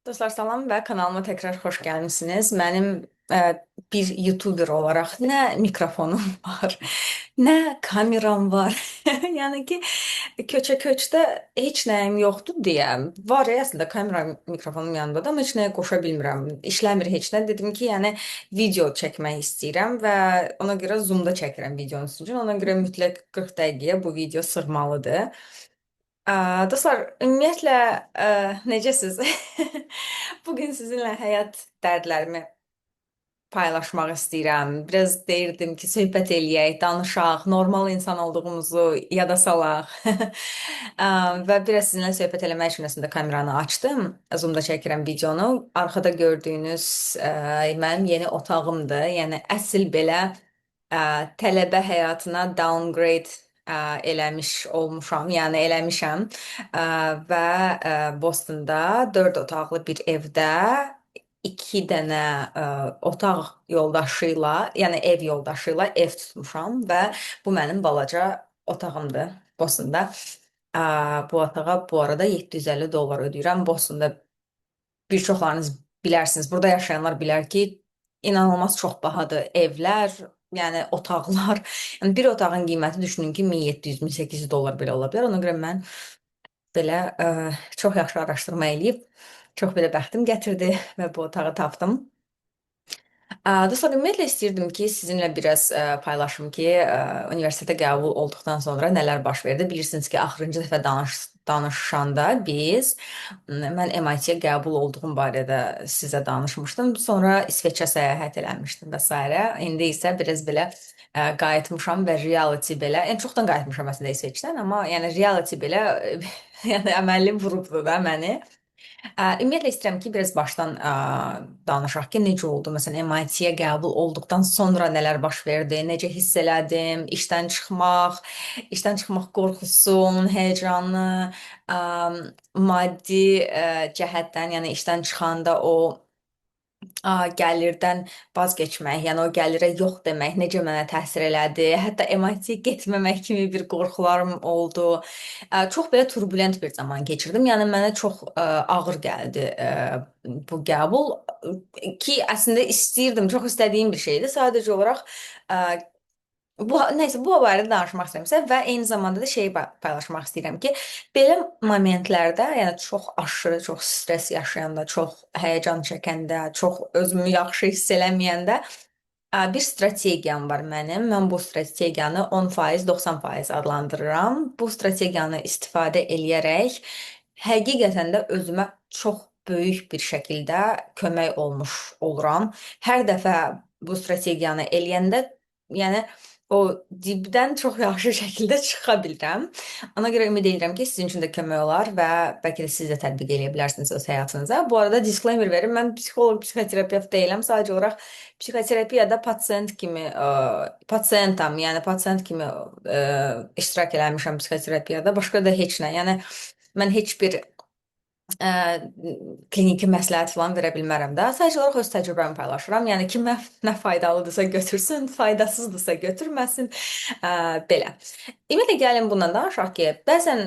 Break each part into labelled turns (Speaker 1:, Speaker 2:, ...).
Speaker 1: Dostlar salam və kanalıma təkrar xoş gəlmisiniz. Mənim bir YouTuber olaraq nə mikrofonum var, nə kameram var. Yəni ki, köçə-köçdə heç nəyim yoxdur deyə. Var əslində kamera mikrofonum yanımdadır, amma heç nəyə qoşa bilmirəm. İşləmir heç nə. Dedim ki, yəni video çəkmək istəyirəm və ona görə Zoom-da çəkirəm videonun üçün. Ona görə mütləq 40 dəqiqəyə bu video sığmalıdır. Dostlar, ümumiyyətlə necəsiz? Bu gün sizinlə həyat dərdlərimi paylaşmaq istəyirəm. Biraz deyirdim ki, söhbət eləyək, danışaq, normal insan olduğumuzu yada salaq. Və biraz sizinlə söhbət eləmək üçün əslində kameranı açdım. Zoom-da çəkirəm videonu. Arxada gördüyünüz mənim yeni otağımdır. Yəni əsl belə tələbə həyatına downgrade eləmiş olmuşam, yəni eləmişəm. Və Bostonda 4 otaqlı bir evdə iki dənə otaq yoldaşı ilə, yəni ev yoldaşı ilə ev tutmuşam və bu mənim balaca otağımdır Bostonda. Bu otağa bu arada $750 ödəyirəm. Bostonda bir çoxlarınız bilərsiniz. Burada yaşayanlar bilər ki, inanılmaz çox bahadır evlər, yəni otaqlar. Yəni bir otağın qiyməti düşünün ki, $1700-1800 belə ola bilər. Ona görə mən belə çox yaxşı araşdırma eləyib çox belə bəxtim gətirdi və bu otağı tapdım. Dostlar, ümumiyyətlə istəyirdim ki, sizinlə biraz paylaşım ki, universitetə qəbul olduqdan sonra nələr baş verdi. Bilirsiniz ki, axırıncı dəfə danışanda mən MIT-yə qəbul olduğum barədə sizə danışmışdım. Sonra İsveçə səyahət eləmişdim və s. İndi isə biraz belə qayıtmışam və reality belə, yəni çoxdan qayıtmışam əslində İsveçdən, amma yəni reality belə yəni əməlli vurubdu da məni. Ümumiyyətlə istəyirəm ki, biraz başdan danışaq ki, necə oldu? Məsələn, MIT-yə qəbul olduqdan sonra nələr baş verdi? Necə hiss elədim? İşdən çıxmaq qorxusu, onun həyəcanı, ə, maddi cəhətdən, yəni işdən çıxanda o gəlirdən vazgeçmək, yəni o gəlirə yox demək necə mənə təsir elədi. Hətta MIT-yə getməmək kimi bir qorxularım oldu. Çox belə turbulent bir zaman keçirdim. Yəni mənə çox ağır gəldi bu qəbul ki, əslində istəyirdim, çox istədiyim bir şeydi. Sadəcə olaraq ə, nəysə bu barədə danışmaq istəyirəm sizə və eyni zamanda da şeyi paylaşmaq istəyirəm ki, belə momentlərdə, yəni çox aşırı, çox stres yaşayanda, çox həyəcan çəkəndə, çox özümü yaxşı hiss eləməyəndə bir strategiyam var mənim. Mən bu strategiyanı 10%, 90% adlandırıram. Bu strategiyanı istifadə eləyərək həqiqətən də özümə çox böyük bir şəkildə kömək olmuş oluram. Hər dəfə bu strategiyanı eləyəndə, yəni o dibdən çox yaxşı şəkildə çıxa bilirəm. Ona görə ümid edirəm ki, sizin üçün də kömək olar və bəlkə də siz də tətbiq edə bilərsiniz öz həyatınıza. Bu arada disclaimer verim, mən psixoloq, psixoterapevt deyiləm. Sadəcə olaraq psixoterapiyada pasiyentam, yəni pasiyent kimi iştirak eləmişəm psixoterapiyada. Başqa da heç nə. Yəni mən heç bir ə, kliniki məsləhət falan verə bilmərəm də. Sadəcə olaraq öz təcrübəmi paylaşıram. Yəni kimə nə faydalıdırsa götürsün, faydasızdırsa götürməsin. Belə. Ümumiyyətlə gəlin bundan danışaq ki, bəzən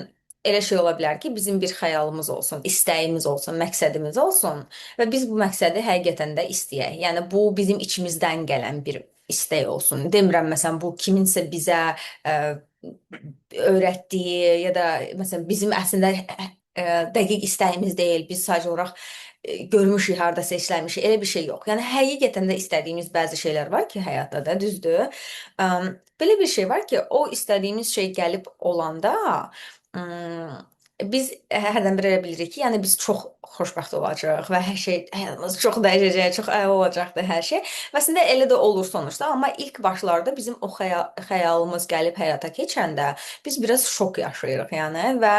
Speaker 1: elə şey ola bilər ki, bizim bir xəyalımız olsun, istəyimiz olsun, məqsədimiz olsun və biz bu məqsədi həqiqətən də istəyək. Yəni bu bizim içimizdən gələn bir istək olsun. Demirəm məsələn bu kiminsə bizə öyrətdiyi ya da məsələn bizim əslində dəqiq istəyimiz deyil. Biz sadəcə olaraq görmüşük, hardasa işləmişik. Elə bir şey yox. Yəni həqiqətən də istədiyimiz bəzi şeylər var ki, həyatda da düzdür. Belə bir şey var ki, o istədiyimiz şey gəlib olanda biz hərdən bir elə bilirik ki, yəni biz çox xoşbəxt olacağıq və hər şey həyatımız çox dəyişəcək, çox əla olacaqdır hər şey. Və əslində elə də olur sonuçta, amma ilk başlarda bizim o xəyalımız gəlib həyata keçəndə biz biraz şok yaşayırıq, yəni və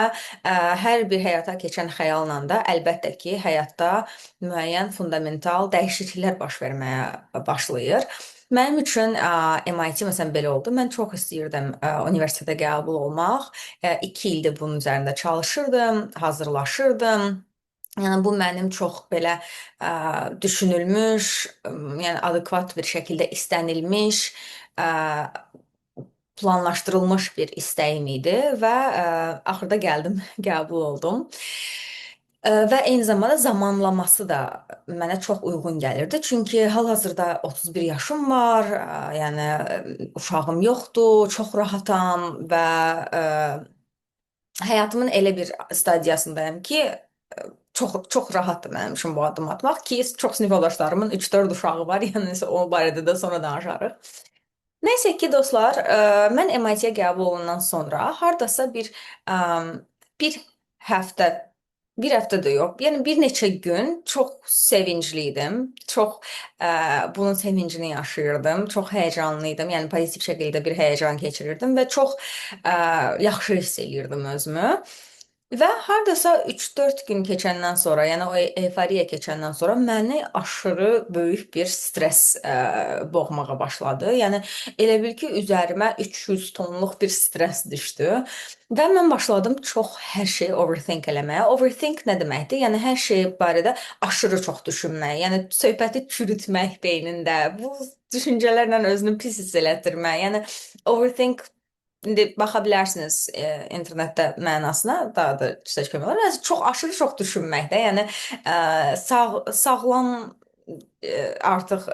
Speaker 1: hər bir həyata keçən xəyalla da əlbəttə ki, həyatda müəyyən fundamental dəyişikliklər baş verməyə başlayır. Mənim üçün MIT məsələn belə oldu. Mən çox istəyirdim universitetə qəbul olmaq. 2 ildir bunun üzərində çalışırdım, hazırlaşırdım. Yəni bu mənim çox belə düşünülmüş, yəni adekvat bir şəkildə istənilmiş, planlaşdırılmış bir istəyim idi və axırda gəldim, qəbul oldum. Və eyni zamanda zamanlaması da mənə çox uyğun gəlirdi. Çünki hal-hazırda 31 yaşım var, yəni uşağım yoxdur, çox rahatam və həyatımın elə bir stadiyasındayam ki, çox çox rahatdır mənim üçün bu addım atmaq ki, çox sinif yoldaşlarımın 3-4 uşağı var, yəni o barədə də sonra danışarıq. Nəysə ki, dostlar, mən MIT-yə qəbul olundan sonra hardasa bir həftə, bir həftə də yox, yəni bir neçə gün çox sevincli idim. Çox bunun sevincini yaşayırdım. Çox həyəcanlı idim. Yəni pozitiv şəkildə bir həyəcan keçirirdim və çox yaxşı hiss eləyirdim özümü. Və hardasa 3-4 gün keçəndən sonra, yəni o eyforiya keçəndən sonra məni aşırı böyük bir stres boğmağa başladı. Yəni elə bil ki, üzərimə 300 tonluq bir stres düşdü və mən başladım çox hər şeyi overthink eləməyə. Overthink nə deməkdir? Yəni hər şey barədə aşırı çox düşünmək, yəni söhbəti çürütmək beynində, bu düşüncələrlə özünü pis hiss elətdirmək. Yəni overthink İndi baxa bilərsiniz internetdə mənasına, daha da kiçik kömək olar. Çox aşırı çox düşünməkdə, yəni sağlam artıq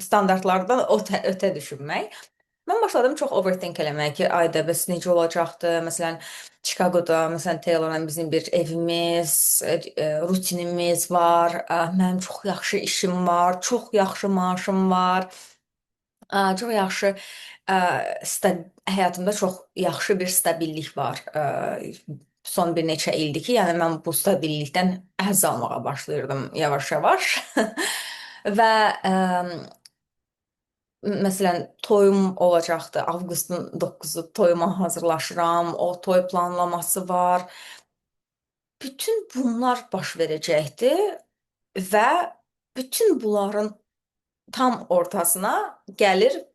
Speaker 1: standartlardan ötə düşünmək. Mən başladım çox overthink eləməyə ki, ayda bəs necə olacaqdı? Məsələn, Chicagoda, məsələn, Taylorla bizim bir evimiz, rutinimiz var. Mənim çox yaxşı işim var, çox yaxşı maaşım var. Çox yaxşı həyatımda çox yaxşı bir stabillik var. Son bir neçə ildir ki, yəni mən bu stabillikdən həzz almağa başlayırdım yavaş-yavaş. Və məsələn, toyum olacaqdı. Avqustun 9-u toyuma hazırlaşıram. O toy planlaması var. Bütün bunlar baş verəcəkdi və bütün bunların tam ortasına gəlir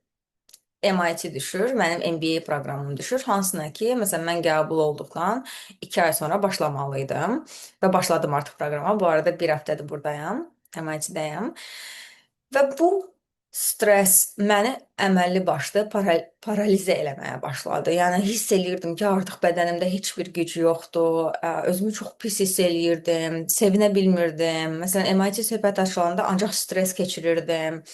Speaker 1: MIT düşür, mənim MBA proqramım düşür. Hansına ki, məsələn, mən qəbul olduqdan 2 ay sonra başlamalıydım və başladım artıq proqrama. Bu arada bir həftədir burdayam, MIT-dəyəm. Və bu stres məni əməlli başlı paralizə eləməyə başladı. Yəni hiss eləyirdim ki, artıq bədənimdə heç bir güc yoxdur. Özümü çox pis hiss eləyirdim, sevinə bilmirdim. Məsələn, MIT söhbət açılanda ancaq stres keçirirdim.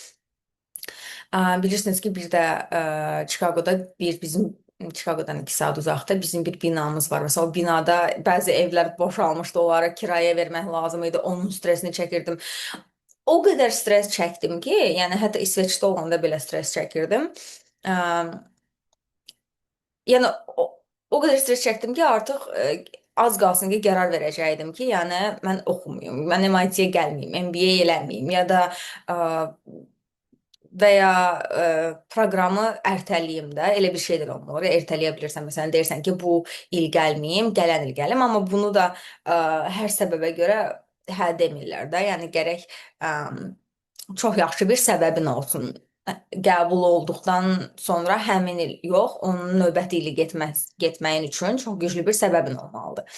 Speaker 1: Bilirsiniz ki, bir də Chicagoda bizim Chicagodan 2 saat uzaqda bizim bir binamız var. Məsələn, o binada bəzi evlər boşalmışdı, onlara kirayə vermək lazım idi. Onun stresini çəkirdim. O qədər stres çəkdim ki, yəni hətta İsveçdə olanda belə stres çəkirdim. Ə, yəni o qədər stres çəkdim ki, artıq az qalsın ki, qərar verəcəydim ki, yəni mən oxumayım, mən MIT-yə gəlməyim, MBA eləməyim ya da ə, və ya proqramı ertəliyim də. Elə bir şey də olmur. Ertələyə bilirsən. Məsələn, deyirsən ki, bu il gəlməyim, gələn il gəlim, amma bunu da hər səbəbə görə hə demirlər də. Yəni gərək çox yaxşı bir səbəbin olsun. Qəbul olduqdan sonra həmin il yox, onun növbəti ili getməyin üçün çox güclü bir səbəbin olmalıdır.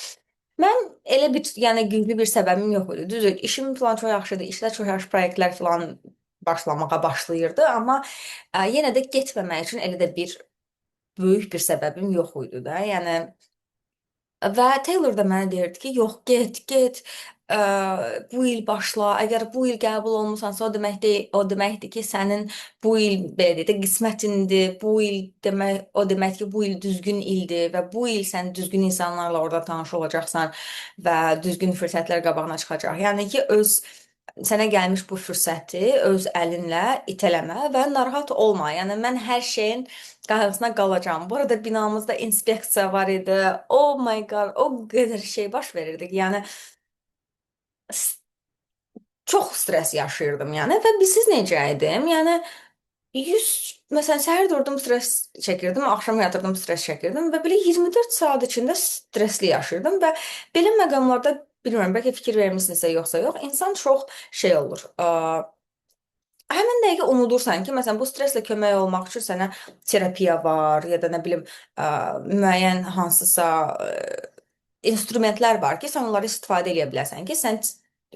Speaker 1: Mən elə bir, yəni güclü bir səbəbim yox idi. Düzdür, işim falan çox yaxşıdır, işdə çox yaxşı layihələr falan başlamağa başlayırdı, amma yenə də getməmək üçün elə də bir böyük bir səbəbim yox idi da. Yəni və Taylor da mənə deyirdi ki, yox, get, bu il başla. Əgər bu il qəbul olmusansa, o deməkdir ki, sənin bu il belə deyək də qismətindir. Bu il o deməkdir ki, bu il düzgün ildir və bu il sən düzgün insanlarla orada tanış olacaqsan və düzgün fürsətlər qabağına çıxacaq. Yəni ki, sənə gəlmiş bu fürsəti öz əlinlə itələmə və narahat olma. Yəni mən hər şeyin qayğısına qalacağam. Bu arada binamızda inspeksiya var idi. Oh my God, o qədər şey baş verirdi. Yəni çox stres yaşayırdım yəni və bilirsiz necə idim? Yəni 100 məsələn səhər durdum stres çəkirdim, axşam yatırdım stres çəkirdim və belə 24 saat içində stresli yaşayırdım və belə məqamlarda bilmirəm, bəlkə fikir vermisinizsə yoxsa yox, insan çox şey olur. Həmin dəqiqə unudursan ki, məsələn, bu streslə kömək olmaq üçün sənə terapiya var ya da nə bilim, müəyyən hansısa instrumentlər var ki, sən onları istifadə edə bilərsən ki, sən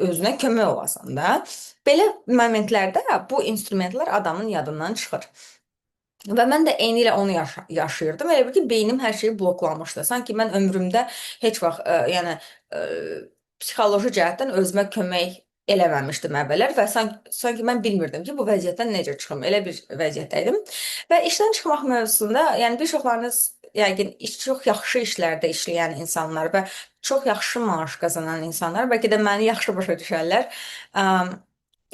Speaker 1: özünə kömək olasan da. Belə momentlərdə bu instrumentlər adamın yadından çıxır. Və mən də eynilə onu yaşayırdım. Elə bil ki, beynim hər şeyi bloklamışdı. Sanki mən ömrümdə heç vaxt, yəni ə, psixoloji cəhətdən özümə kömək eləməmişdim əvvəllər və sanki mən bilmirdim ki, bu vəziyyətdən necə çıxım. Elə bir vəziyyətdəydim. Və işdən çıxmaq mövzusunda, yəni bir çoxlarınız yəqin çox yaxşı işlərdə işləyən insanlar və çox yaxşı maaş qazanan insanlar bəlkə də məni yaxşı başa düşərlər.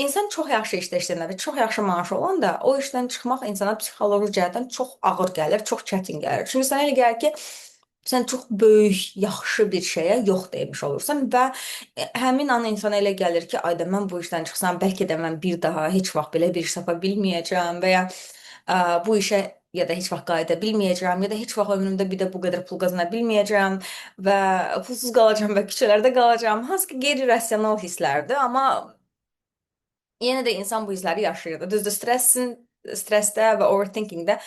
Speaker 1: İnsan çox yaxşı işdə işləyəndə və çox yaxşı maaşı olanda o işdən çıxmaq insana psixoloji cəhətdən çox ağır gəlir, çox çətin gəlir. Çünki sənə elə gəlir ki, sən çox böyük, yaxşı bir şeyə yox demiş olursan və həmin an insana elə gəlir ki, ayda mən bu işdən çıxsam, bəlkə də mən bir daha heç vaxt belə bir iş tapa bilməyəcəm və ya bu işə ya da heç vaxt qayıda bilməyəcəm, ya da heç vaxt ömrümdə bir də bu qədər pul qazana bilməyəcəm və pulsuz qalacağam və küçələrdə qalacağam. Hansı ki, qeyri-rasional hisslərdir, amma yenə də insan bu hissləri yaşayırdı. Düzdür, stressdə və overthinkingdə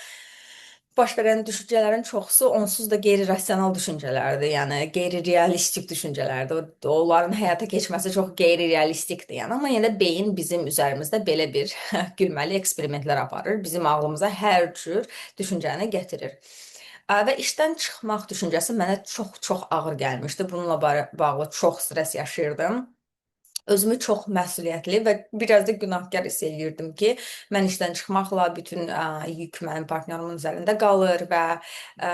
Speaker 1: baş verən düşüncələrin çoxusu onsuz da qeyri-rasional düşüncələrdir. Yəni qeyri-realistik düşüncələrdir. Onların həyata keçməsi çox qeyri-realistikdir. Yəni amma yenə də beyin bizim üzərimizdə belə bir gülməli eksperimentlər aparır. Bizim ağlımıza hər cür düşüncəni gətirir. Və işdən çıxmaq düşüncəsi mənə çox-çox ağır gəlmişdi. Bununla bağlı çox stress yaşayırdım. Özümü çox məsuliyyətli və biraz da günahkar hiss eləyirdim ki, mən işdən çıxmaqla bütün yük mənim partnyorumun üzərində qalır və ə,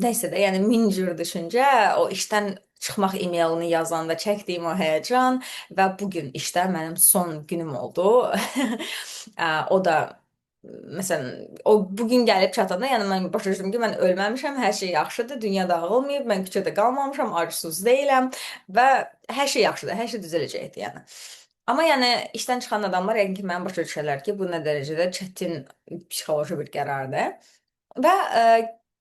Speaker 1: nəysə də, yəni min cür düşüncə, o işdən çıxmaq emailini yazanda çəkdiyim o həyəcan və bu gün işdə mənim son günüm oldu. O da məsələn, o bu gün gəlib çatanda, yəni mən başa düşdüm ki, mən ölməmişəm, hər şey yaxşıdır, dünya dağılmayıb, mən küçədə qalmamışam, arsuz deyiləm və hər şey yaxşıdır, hər şey düzələcəkdir, yəni. Amma yəni işdən çıxan adamlar yəqin ki, mənim başa düşərlər ki, bu nə dərəcədə çətin psixoloji bir qərardır. Və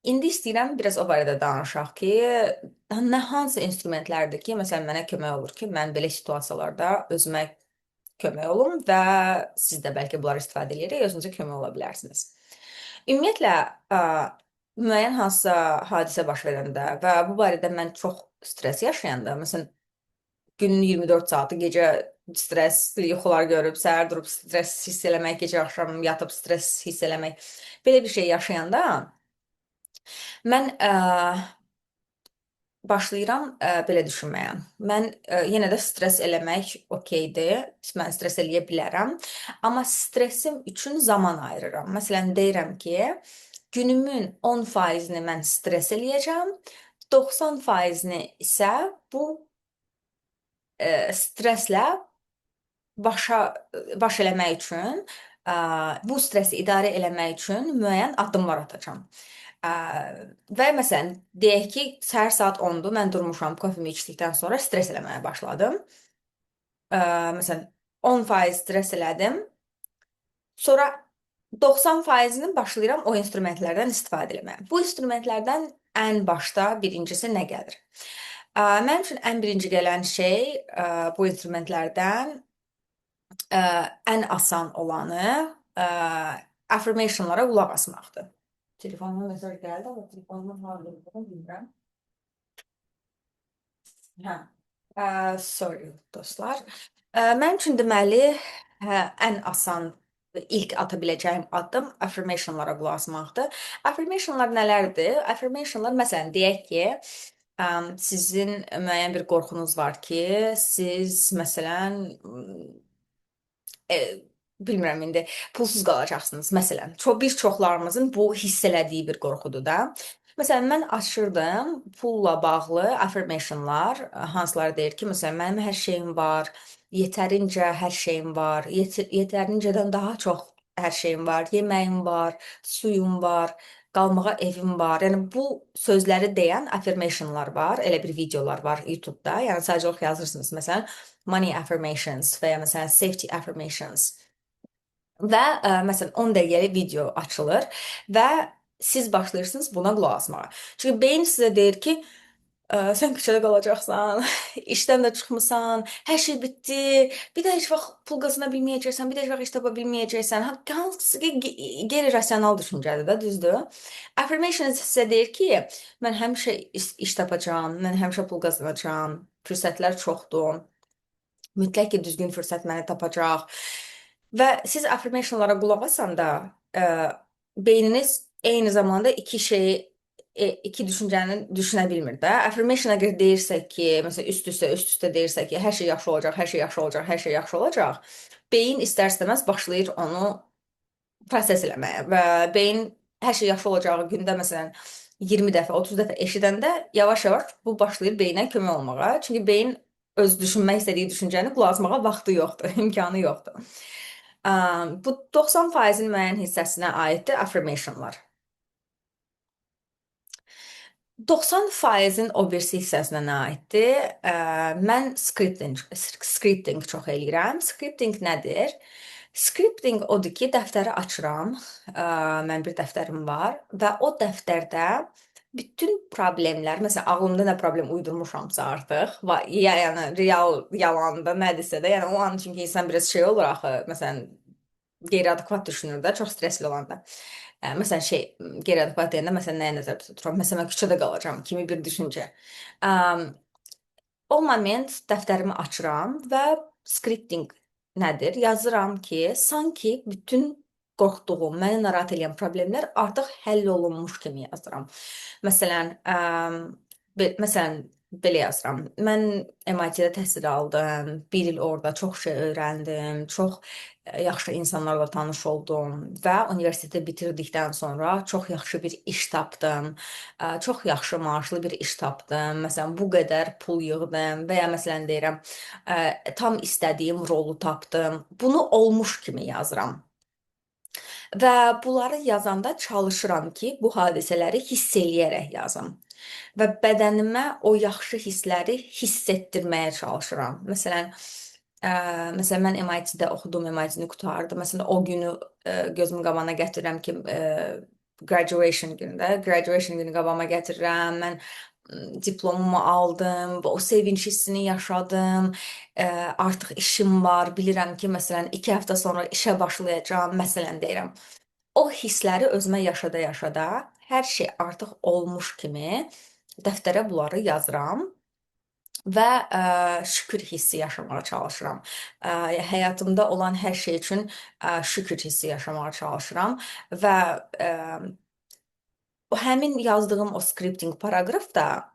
Speaker 1: indi istəyirəm biraz o barədə danışaq ki, nə hansı instrumentlərdir ki, məsələn, mənə kömək olur ki, mən belə situasiyalarda özümə kömək olun və siz də bəlkə bunları istifadə edərək özünüzə kömək ola bilərsiniz. Ümumiyyətlə, müəyyən hansısa hadisə baş verəndə və bu barədə mən çox stres yaşayanda, məsələn, günün 24 saatı gecə stressli yuxular görüb, səhər durub stres hiss eləmək, gecə axşam yatıb stres hiss eləmək, belə bir şey yaşayanda mən başlayıram belə düşünməyə. Mən yenə də stres eləmək okeydir. Mən stres eləyə bilərəm. Amma stresim üçün zaman ayırıram. Məsələn, deyirəm ki, günümün 10%-ni mən stres eləyəcəm, 90%-ni isə bu stresslə baş eləmək üçün, bu stresi idarə eləmək üçün müəyyən addımlar atacağam. Və məsələn, deyək ki, səhər saat 10-dur, mən durmuşam, kofemi içdikdən sonra stres eləməyə başladım. Məsələn, 10% stres elədim. Sonra 90%-ni başlayıram o instrumentlərdən istifadə etməyə. Bu instrumentlərdən ən başda birincisi nə gəlir? Mənim üçün ən birinci gələn şey bu instrumentlərdən ən asan olanı affirmationlara qulaq asmaqdır. Telefonuma mesaj gəldi, amma telefonumun harda olduğunu bilmirəm. Hə. Sorry dostlar. Mənim üçün deməli ən asan ilk ata biləcəyim addım affirmationlara qulaq asmaqdır. Affirmationlar nələrdir? Affirmationlar məsələn deyək ki, sizin müəyyən bir qorxunuz var ki, siz məsələn bilmirəm indi pulsuz qalacaqsınız. Məsələn, bir çoxlarımızın bu hiss elədiyi bir qorxudur da. Məsələn, mən açırdım pulla bağlı affirmationlar, hansıları deyir ki, məsələn, mənim hər şeyim var, yetərincə hər şeyim var, yetərincədən daha çox hər şeyim var, yeməyim var, suyum var, qalmağa evim var. Yəni bu sözləri deyən affirmationlar var, elə bir videolar var YouTube-da. Yəni sadəcə olaraq yazırsınız məsələn money affirmations və ya məsələn safety affirmations. Və məsələn 10 dəqiqəlik video açılır və siz başlayırsınız buna qulaq asmağa. Çünki beyin sizə deyir ki, sən küçədə qalacaqsan, işdən də çıxmısan, hər şey bitdi, bir də heç vaxt pul qazana bilməyəcəksən, bir də heç vaxt iş tapa bilməyəcəksən. Hansı ki qeyri-rasional düşüncədir də, düzdür? Affirmations sizə deyir ki, mən həmişə iş tapacağam, mən həmişə pul qazanacağam, fürsətlər çoxdur. Mütləq ki, düzgün fürsət məni tapacaq. Və siz affirmationlara qulaq asanda beyniniz eyni zamanda iki şeyi iki düşüncəni düşünə bilmir də. Affirmation əgər deyirsək ki, məsələn üst-üstə deyirsək ki, hər şey yaxşı olacaq, hər şey yaxşı olacaq, hər şey yaxşı olacaq, beyin istər-istəməz başlayır onu proses eləməyə və beyin hər şey yaxşı olacağı gündə məsələn 20 dəfə, 30 dəfə eşidəndə yavaş-yavaş bu başlayır beyinə kömək olmağa. Çünki beyin öz düşünmək istədiyi düşüncəni qulaq asmağa vaxtı yoxdur, imkanı yoxdur. Bu 90%-in müəyyən hissəsinə aiddir affirmationlar. 90%-in o birisi hissəsinə nə aiddir? Mən scripting çox eləyirəm. Scripting nədir? Scripting odur ki, dəftəri açıram. Mən bir dəftərim var və o dəftərdə bütün problemlər, məsələn, ağlımda nə problem uydurmuşamsa artıq, yəni real yalanda nədirsə də, yəni o an çünki insan biraz şey olur axı, məsələn, qeyri-adekvat düşünür də, çox stressli olanda. Məsələn, qeyri-adekvat deyəndə məsələn nəyə nəzərdə tuturam? Məsələn, mən küçədə qalacağam kimi bir düşüncə. O moment dəftərimi açıram və scripting nədir? Yazıram ki, sanki bütün qorxduğum, məni narahat edən problemlər artıq həll olunmuş kimi yazıram. Məsələn, məsələn, belə yazıram. Mən MIT-də təhsil aldım, bir il orada çox şey öyrəndim, çox yaxşı insanlarla tanış oldum və universiteti bitirdikdən sonra çox yaxşı bir iş tapdım, çox yaxşı maaşlı bir iş tapdım. Məsələn, bu qədər pul yığdım və ya məsələn deyirəm, tam istədiyim rolu tapdım. Bunu olmuş kimi yazıram. Və bunları yazanda çalışıram ki, bu hadisələri hiss eləyərək yazım. Və bədənimə o yaxşı hissləri hiss etdirməyə çalışıram. Məsələn mən MIT-də oxudum, MIT-ni qurtardım. Məsələn o günü gözümün qabağına gətirirəm ki, graduation günü qabağıma gətirirəm. Mən diplomumu aldım, o sevinç hissini yaşadım. Artıq işim var, bilirəm ki, məsələn 2 həftə sonra işə başlayacağam, məsələn deyirəm. O hissləri özümə yaşada-yaşada hər şey artıq olmuş kimi dəftərə bunları yazıram və şükür hissi yaşamağa çalışıram. Həyatımda olan hər şey üçün şükür hissi yaşamağa çalışıram və o həmin yazdığım o scripting paraqrafda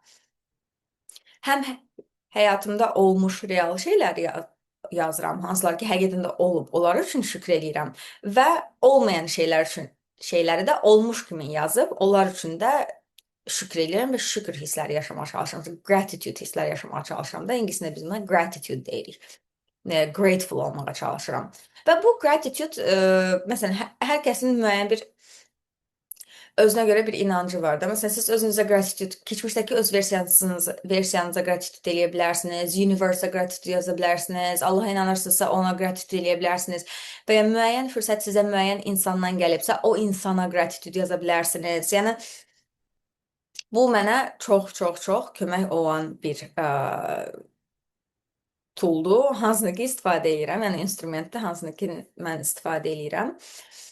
Speaker 1: həm həyatımda olmuş real şeyləri yazıram, hansılar ki, həqiqətən də olub, onlar üçün şükür eləyirəm və olmayan şeyləri də olmuş kimi yazıb, onlar üçün də şükür eləyirəm və şükür hissləri yaşamağa çalışıram. Gratitude hissləri yaşamağa çalışıram da, ingiliscə biz buna gratitude deyirik. Grateful olmağa çalışıram. Və bu gratitude, məsələn, hər kəsin müəyyən bir özünə görə bir inancı var da. Məsələn, siz özünüzə gratitude, keçmişdəki öz versiyanıza gratitude eləyə bilərsiniz, universe-a gratitude yaza bilərsiniz, Allaha inanırsınızsa ona gratitude eləyə bilərsiniz və ya müəyyən fürsət sizə müəyyən insandan gəlibsə, o insana gratitude yaza bilərsiniz. Yəni bu mənə çox kömək olan bir tooldur, hansını ki istifadə edirəm, yəni instrumentdir, hansını ki mən istifadə edirəm.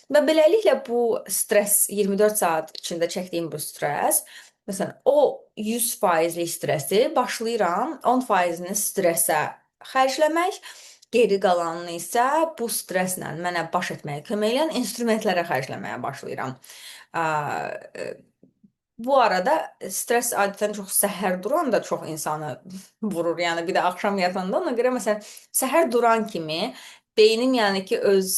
Speaker 1: Və beləliklə bu stres 24 saat içində çəkdiyim bu stres, məsələn, o 100%lik stresi başlayıram 10%-ni stresə xərcləmək, geri qalanını isə bu stresslə mənə baş etməyə kömək edən instrumentlərə xərcləməyə başlayıram. Bu arada stres adətən çox səhər duran da çox insanı vurur. Yəni bir də axşam yatanda ona görə məsələn səhər duran kimi beynim yəni ki öz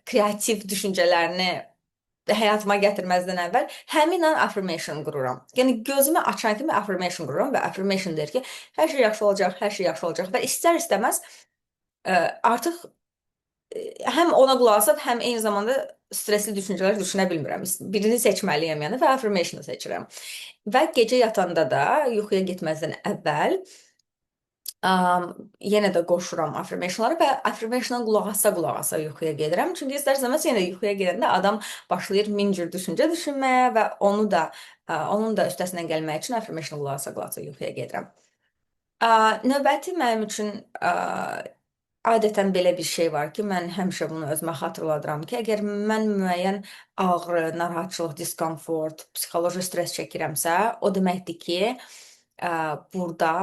Speaker 1: kreativ düşüncələrini həyatıma gətirməzdən əvvəl həmin an affirmation qururam. Yəni gözümü açan kimi affirmation qururam və affirmation deyir ki, hər şey yaxşı olacaq, hər şey yaxşı olacaq və istər-istəməz artıq həm ona qulaq asıb, həm eyni zamanda stresli düşüncələr düşünə bilmirəm. Birini seçməliyəm yəni və affirmation-ı seçirəm. Və gecə yatanda da yuxuya getməzdən əvvəl yenə də qoşuram affirmation-ları və affirmation-a qulaq asa yuxuya gedirəm. Çünki istər-istəməz yenə yuxuya gedəndə adam başlayır min cür düşüncə düşünməyə və onun da üstəsindən gəlmək üçün affirmation-a qulaq asa yuxuya gedirəm. Növbəti mənim üçün adətən belə bir şey var ki, mən həmişə bunu özümə xatırladıram ki, əgər mən müəyyən ağrı, narahatçılıq, diskomfort, psixoloji stres çəkirəmsə, o deməkdir ki, burada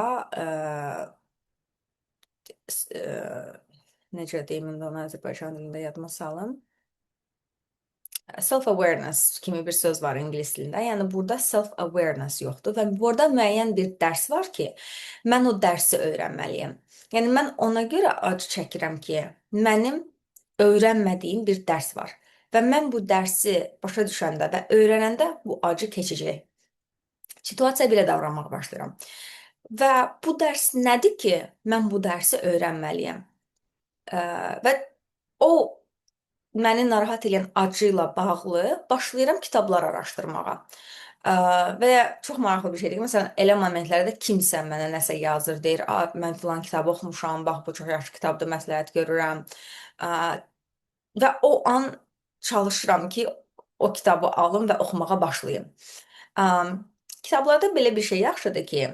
Speaker 1: necə deyim, indi onu Azərbaycan dilində yadıma salım. Self-awareness kimi bir söz var ingilis dilində. Yəni burada self-awareness yoxdur və burada müəyyən bir dərs var ki, mən o dərsi öyrənməliyəm. Yəni mən ona görə acı çəkirəm ki, mənim öyrənmədiyim bir dərs var və mən bu dərsi başa düşəndə və öyrənəndə bu acı keçəcək. Situasiya belə davranmağa başlayıram. Və bu dərs nədir ki, mən bu dərsi öyrənməliyəm? Və o məni narahat edən acı ilə bağlı başlayıram kitablar araşdırmağa. Ə, və çox maraqlı bir şeydir ki, məsələn, elə momentlərdə kimsə mənə nəsə yazır, deyir, mən filan kitabı oxumuşam, bax bu çox yaxşı kitabdır, məsləhət görürəm. Ə, və o an çalışıram ki, o kitabı alım və oxumağa başlayım. Ə, kitablarda belə bir şey yaxşıdır ki,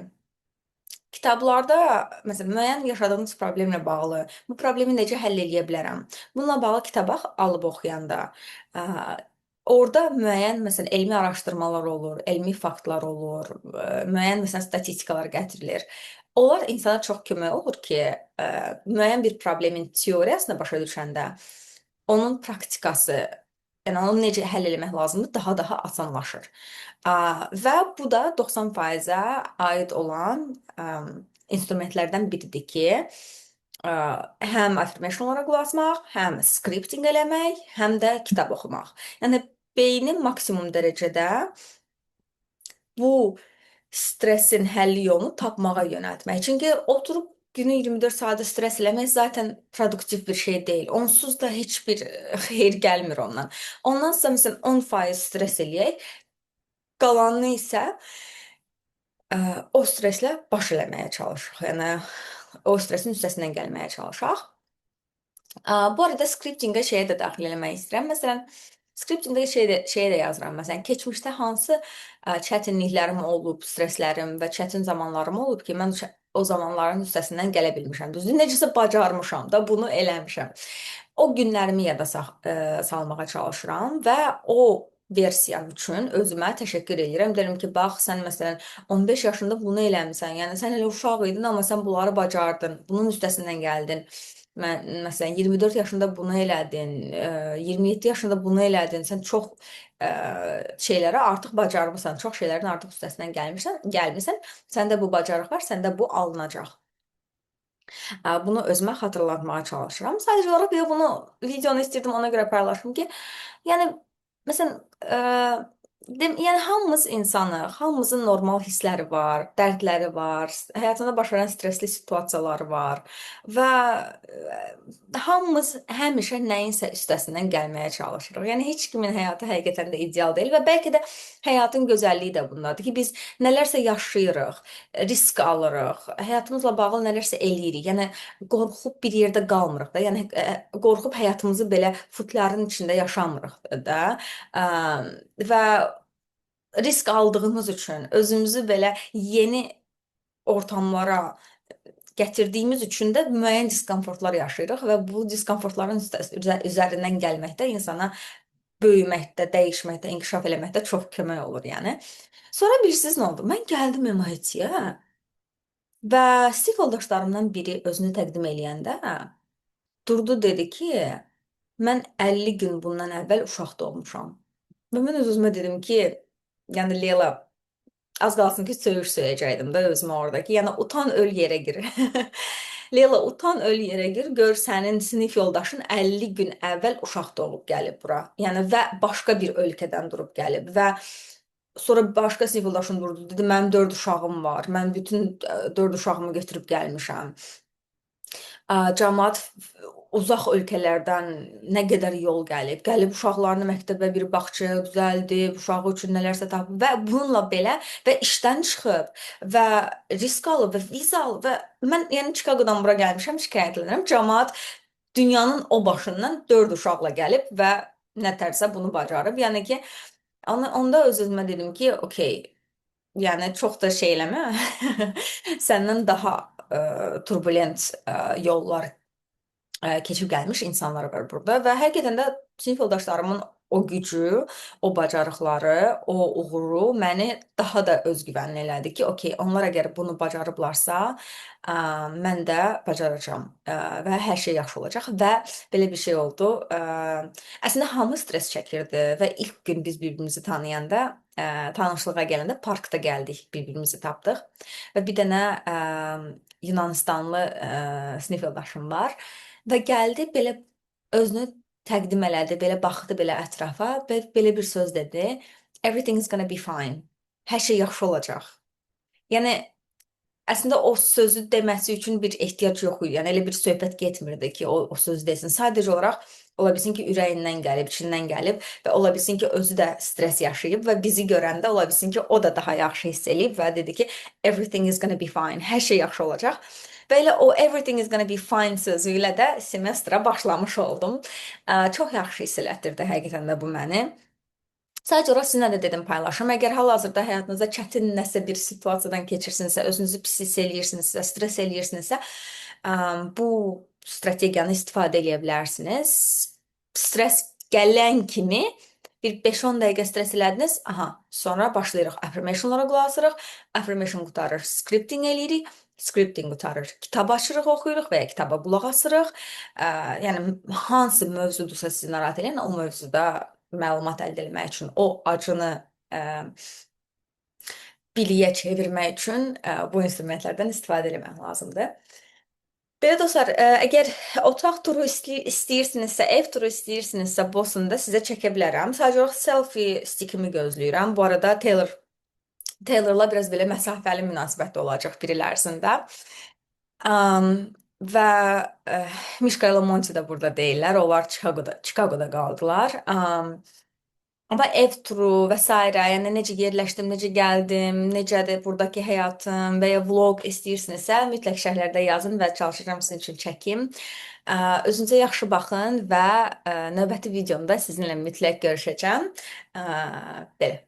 Speaker 1: kitablarda məsələn müəyyən yaşadığınız problemlə bağlı, bu problemi necə həll edə bilərəm? Bununla bağlı kitab alıb oxuyanda, ə, orada müəyyən məsələn elmi araşdırmalar olur, elmi faktlar olur, müəyyən məsələn statistikalar gətirilir. Onlar insana çox kömək olur ki, müəyyən bir problemin teoriyasını başa düşəndə onun praktikası, yəni onu necə həll etmək lazımdır, daha asanlaşır. Və bu da 90%-ə aid olan instrumentlərdən biridir ki, həm affirmationlara qulaq asmaq, həm scripting eləmək, həm də kitab oxumaq. Yəni beyni maksimum dərəcədə bu stressin həlli yolunu tapmağa yönəltmək. Çünki oturub günü 24 saatı stres eləmək zaten produktiv bir şey deyil. Onsuz da heç bir xeyir gəlmir ondan. Ondan sonra məsələn 10% stres eləyək, qalanını isə o streslə baş eləməyə çalışaq. Yəni o stresin üstəsindən gəlməyə çalışaq. Bu arada scriptingə şeyə də daxil eləmək istəyirəm. Məsələn, scriptingdə şeyə də yazıram. Məsələn, keçmişdə hansı çətinliklərim olub, stresslərim və çətin zamanlarım olub ki, mən o zamanların üstəsindən gələ bilmişəm. Düzdür, necəsə bacarmışam da, bunu eləmişəm. O günlərimi yada salmağa çalışıram və o versiyam üçün özümə təşəkkür edirəm. Deyirəm ki, bax, sən məsələn 15 yaşında bunu eləmisən. Yəni sən elə uşaq idin, amma sən bunları bacardın. Bunun üstəsindən gəldin. Mən məsələn 24 yaşında bunu elədin, 27 yaşında bunu elədin. Sən çox şeyləri artıq bacarmısan, çox şeylərin artıq üstəsindən gəlmisən. Səndə bu bacarıq var, səndə bu alınacaq. Bunu özümə xatırlatmağa çalışıram. Sadəcə olaraq bir bunu videonu istirdim, ona görə paylaşım ki, yəni məsələn, yəni hamımız insanıq, hamımızın normal hissləri var, dərdləri var, həyatında baş verən stresli situasiyaları var və hamımız həmişə nəyinsə üstəsindən gəlməyə çalışırıq. Yəni heç kimin həyatı həqiqətən də ideal deyil və bəlkə də həyatın gözəlliyi də bundadır ki, biz nələrsə yaşayırıq, risk alırıq, həyatımızla bağlı nələrsə eləyirik. Yəni qorxub bir yerdə qalmırıq da. Yəni qorxub həyatımızı belə futların içində yaşamırıq da. Və risk aldığımız üçün, özümüzü belə yeni ortamlara gətirdiyimiz üçün də müəyyən diskomfortlar yaşayırıq və bu diskomfortların üzərindən gəlməkdə insana böyüməkdə, dəyişməkdə, inkişaf eləməkdə çox kömək olur, yəni. Sonra bilirsiniz nə oldu? Mən gəldim MIT-yə və sinif yoldaşlarımdan biri özünü təqdim eləyəndə durdu dedi ki, mən 50 gün bundan əvvəl uşaq doğmuşam. Və mən öz-özümə dedim ki, yəni Leyla, az qalsın ki, söyəcəkdim də özümə oradakı. Yəni utan öl yerə gir. Leyla, utan öl yerə gir, gör sənin sinif yoldaşın 50 gün əvvəl uşaq doğub gəlib bura. Yəni və başqa bir ölkədən durub gəlib və sonra başqa sinif yoldaşım durdu, dedi, mənim 4 uşağım var. Mən bütün 4 uşağımı götürüb gəlmişəm. Cəmaət uzaq ölkələrdən nə qədər yol gəlib uşaqlarını məktəbə bir bağçaya düzəldib, uşağı üçün nələrsə tapıb və bununla belə və işdən çıxıb və risk alıb və viza alıb və mən yəni Chicagodan bura gəlmişəm, şikayətlənirəm. Cəmaət dünyanın o başından 4 uşaqla gəlib və nətərsə bunu bacarıb. Yəni ki, onda öz-özümə dedim ki, okey, yəni çox da şey eləmə. Səndən daha turbulent yollar keçib gəlmiş insanlar var burada və həqiqətən də sinif yoldaşlarımın o gücü, o bacarıqları, o uğuru məni daha da özgüvənli elədi ki, okey, onlar əgər bunu bacarıblarsa, mən də bacaracağam və hər şey yaxşı olacaq və belə bir şey oldu. Əslində hamı stres çəkirdi və ilk gün biz bir-birimizi tanıyanda, tanışlığa gələndə parkda gəldik, bir-birimizi tapdıq və bir dənə Yunanistanlı sinif yoldaşım var və gəldi belə özünü təqdim elədi, belə baxdı belə ətrafa və belə bir söz dedi. Everything is gonna be fine. Hər şey yaxşı olacaq. Yəni əslində o sözü deməsi üçün bir ehtiyac yox idi. Yəni elə bir söhbət getmirdi ki, o söz desin. Sadəcə olaraq ola bilsin ki, ürəyindən gəlib, içindən gəlib və ola bilsin ki, özü də stres yaşayıb və bizi görəndə ola bilsin ki, o da daha yaxşı hiss eləyib və dedi ki, everything is gonna be fine. Hər şey yaxşı olacaq. Və elə o everything is gonna be fine sözü ilə də semestra başlamış oldum. Çox yaxşı hiss elətdirdi həqiqətən də bu məni. Sadəcə olaraq sizinlə də dedim paylaşım. Əgər hal-hazırda həyatınızda çətin nəsə bir situasiyadan keçirsinizsə, özünüzü pis hiss eləyirsinizsə, stres eləyirsinizsə, bu strategiyanı istifadə edə bilərsiniz. Stres gələn kimi bir 5-10 dəqiqə stres elədiniz, aha, sonra başlayırıq affirmationlara qulaq asırıq, affirmation qutarır, scripting eləyirik, scripting qutarır, kitab açırıq, oxuyuruq və ya kitaba qulaq asırıq. Yəni hansı mövzudursa sizi narahat edən, o mövzuda məlumat əldə etmək üçün, o acını biliyə çevirmək üçün bu instrumentlərdən istifadə etmək lazımdır. Belə dostlar, əgər otaq turu istəyirsinizsə, ev turu istəyirsinizsə, Bostonda sizə çəkə bilərəm. Sadəcə olaraq selfie stickimi gözləyirəm. Bu arada Taylorla biraz belə məsafəli münasibətdə olacaq bir il ərzində. Və Mişka ilə Monty də burada deyirlər. Onlar Chicagoda qaldılar. Amma ev turu və s. yəni necə yerləşdim, necə gəldim, necədir buradakı həyatım və ya vloq istəyirsinizsə, mütləq şərhlərdə yazın və çalışacağam sizin üçün çəkim. Özünüzə yaxşı baxın və növbəti videomda sizinlə mütləq görüşəcəm. Belə.